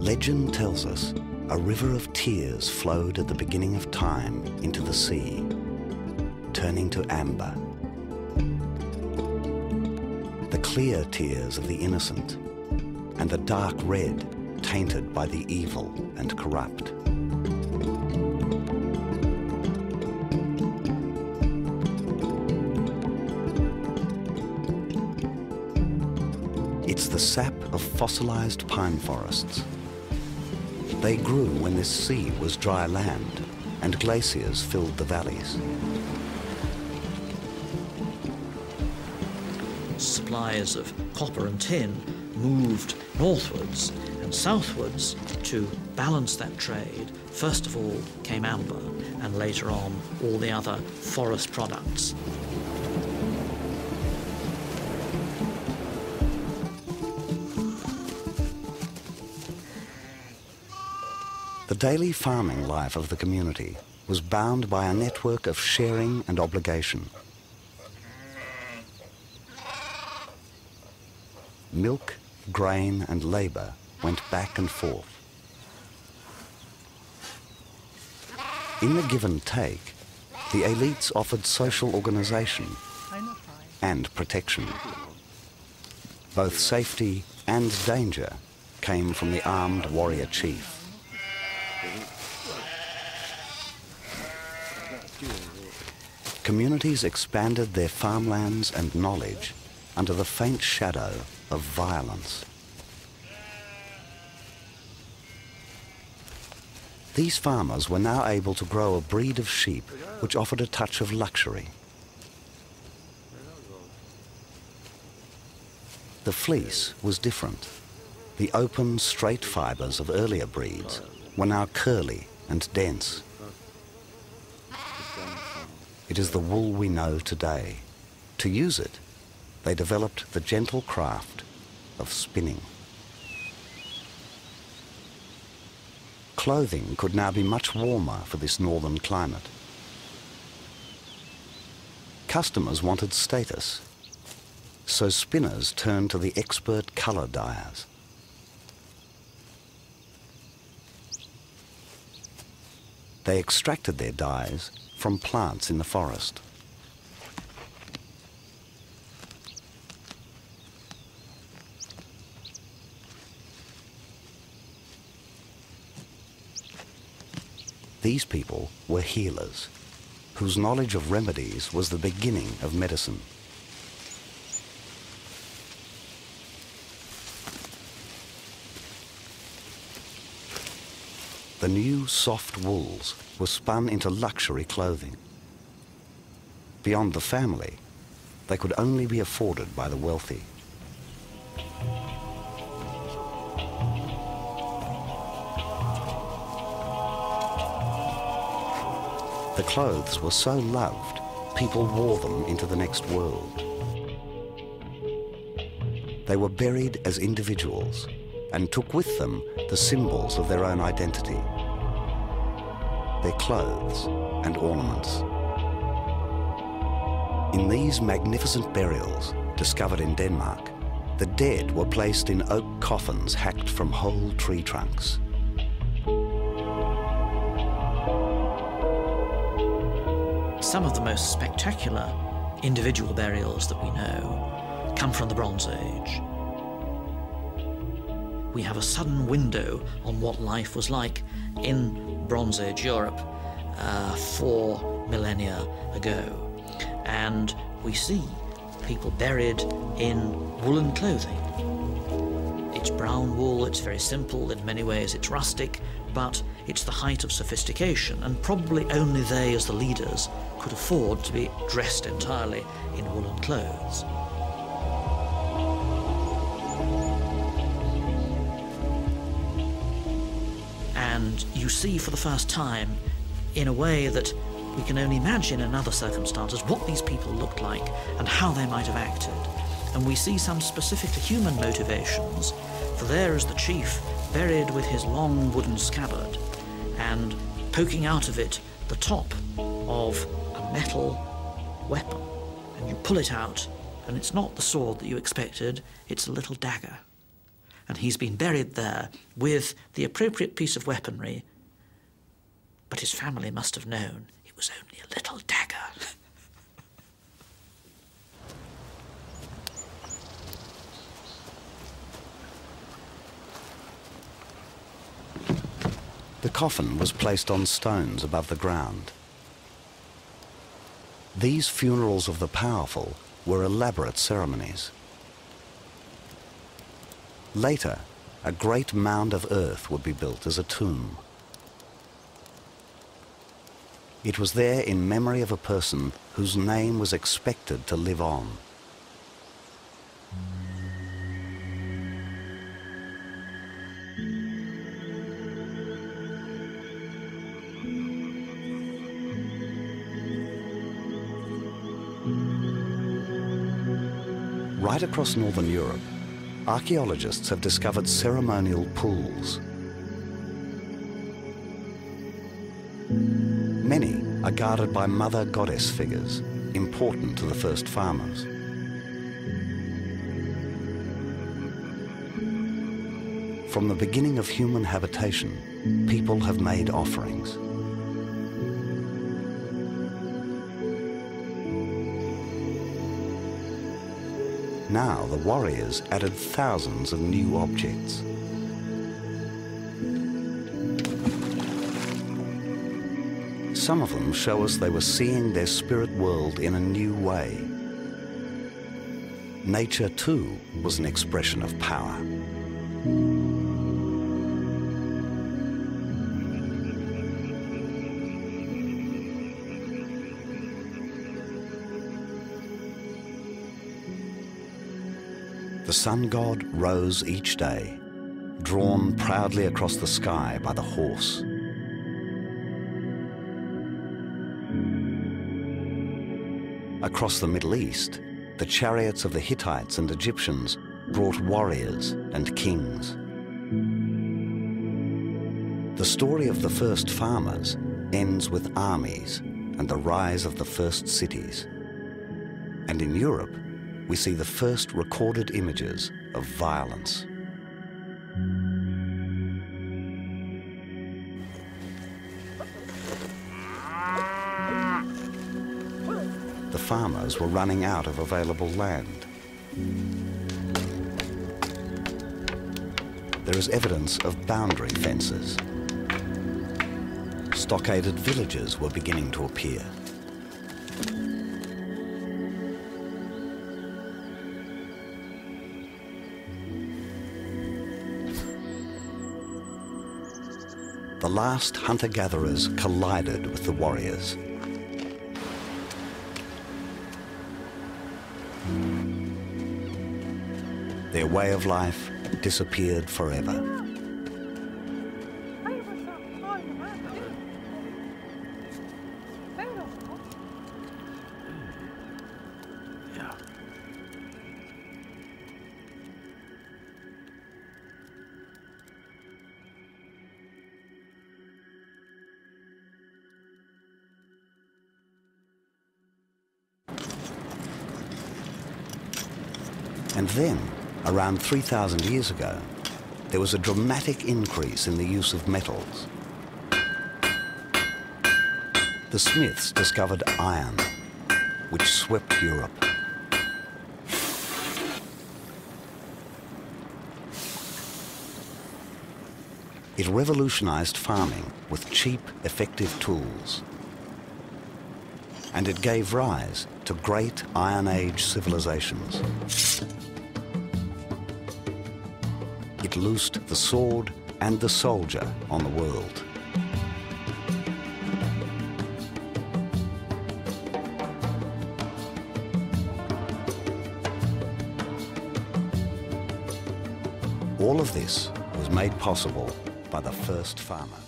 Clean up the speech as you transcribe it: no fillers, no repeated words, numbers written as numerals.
Legend tells us a river of tears flowed at the beginning of time into the sea, turning to amber. The clear tears of the innocent, and the dark red tainted by the evil and corrupt. It's the sap of fossilized pine forests. They grew when this sea was dry land and glaciers filled the valleys. Supplies of copper and tin moved northwards and southwards to balance that trade. First of all came amber, and later on all the other forest products. The daily farming life of the community was bound by a network of sharing and obligation. Milk, grain and labour went back and forth. In the give and take, the elites offered social organisation and protection. Both safety and danger came from the armed warrior chief. Communities expanded their farmlands and knowledge under the faint shadow of violence. These farmers were now able to grow a breed of sheep which offered a touch of luxury. The fleece was different. The open, straight fibres of earlier breeds were now curly and dense. It is the wool we know today. To use it, they developed the gentle craft of spinning. Clothing could now be much warmer for this northern climate. Customers wanted status, so spinners turned to the expert colour dyers. They extracted their dyes from plants in the forest. These people were healers, whose knowledge of remedies was the beginning of medicine. The new soft wools were spun into luxury clothing. Beyond the family, they could only be afforded by the wealthy. The clothes were so loved, people wore them into the next world. They were buried as individuals and took with them the symbols of their own identity, their clothes and ornaments. In these magnificent burials, discovered in Denmark, the dead were placed in oak coffins hacked from whole tree trunks. Some of the most spectacular individual burials that we know come from the Bronze Age. We have a sudden window on what life was like in Bronze Age Europe 4 millennia ago. And we see people buried in woolen clothing. It's brown wool, it's very simple, in many ways it's rustic, but it's the height of sophistication, and probably only they, as the leaders, could afford to be dressed entirely in woolen clothes. And you see for the first time, in a way that we can only imagine in other circumstances, what these people looked like and how they might have acted. And we see some specifically human motivations, for there is the chief buried with his long wooden scabbard, and poking out of it the top of a metal weapon. And you pull it out, and it's not the sword that you expected, it's a little dagger. and he's been buried there with the appropriate piece of weaponry, but his family must have known it was only a little dagger. The coffin was placed on stones above the ground. These funerals of the powerful were elaborate ceremonies. Later, a great mound of earth would be built as a tomb. It was there in memory of a person whose name was expected to live on. Right across northern Europe, archaeologists have discovered ceremonial pools. Many are guarded by mother goddess figures, important to the first farmers. From the beginning of human habitation, people have made offerings. Now the warriors added thousands of new objects. Some of them show us they were seeing their spirit world in a new way. Nature, too, was an expression of power. The sun god rose each day, drawn proudly across the sky by the horse. Across the Middle East, the chariots of the Hittites and Egyptians brought warriors and kings. The story of the first farmers ends with armies and the rise of the first cities. And in Europe, we see the first recorded images of violence. The farmers were running out of available land. There is evidence of boundary fences. Stockaded villages were beginning to appear. The last hunter-gatherers collided with the warriors. Their way of life disappeared forever. And then, around 3,000 years ago, there was a dramatic increase in the use of metals. The smiths discovered iron, which swept Europe. It revolutionized farming with cheap, effective tools. And it gave rise to great Iron Age civilizations. It loosed the sword and the soldier on the world. All of this was made possible by the first farmer.